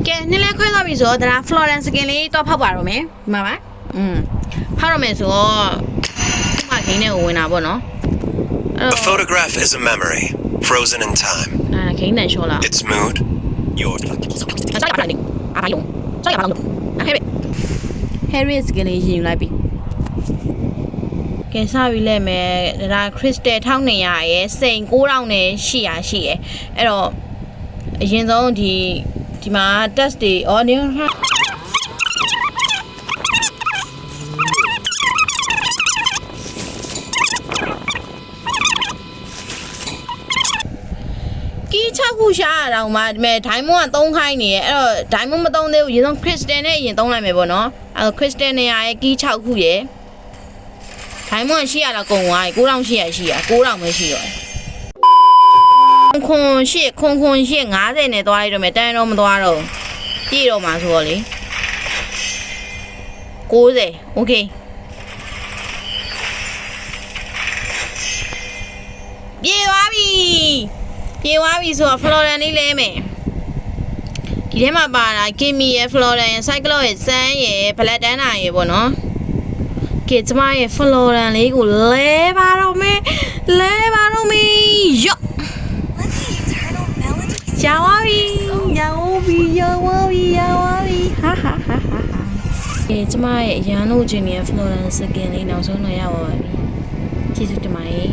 ကဲနေ့လဲခွဲသွားပြီဆိုတော့ဒါ Florence skin လေးတော့ဖောက်ပါတော့မယ်ဒီမှာပါဖောက်ရမယ်ဆိုတော့ဒီမှာခင်းနဲ့ဝင်တာပေါ့နော် A photograph is a memory frozen in time ခင်းနဲ့ရှော့လာ its mood your ဆက်ရပါလားအားလုံးဆက်ရပါလားHarry skin လေးရင်ယူလိုက်ပြီကဲစပြီးလဲမယ်ဒါ crystal 1200ရယ်စိန်9000နဲ့ရှိရရှိရယ်အဲ့တော့အရင်ဆုံးဒီမှာ test တွေအော်နေကီး6ခုရှာရအောင်မှာဒီမဲ့ diamond က3ခိုင်းနေရယ်အဲ့တော့ diamond မသုံးသေးဘူးရေဆုံး crystal နဲ့အရင်သုံးလိုက်မယ်ပေါ့နော်အဲ့တော့ crystal နေရာရယ်ကီး6ခုရယ် diamond ရှိရတော့ကုန်သွားပြီ9800ရှိရ9000ပဲရှိတော့ခွန်ရှစ်50နဲ့သွားလိုက်တော့မယ်တန်းတော့မသွားတော့ပြည့်တော့မှာဆိုတော့လေ90 okay ပြေသွားပြီဆိုတော့ Florence လေးလဲမယ်ဒီထဲမှာပါတာ Kimi ရဲ့ Florence ရဲ့ Cyclops ရဲ့ Sun ရဲ့ Black Dana ရဲ့ပေါ့နော်ကဲကျမရဲ့ Florence လေးကိုလဲပါတော့မယ်ယော့ရောက်ပါပြီဟာကဲကျမရဲ့ရန်လို့ခြင်းရဲ့ Florence skin လေးနောက်ဆုံးတော့ရောက်ပါပြီကျေးဇူးတင်ပါတယ်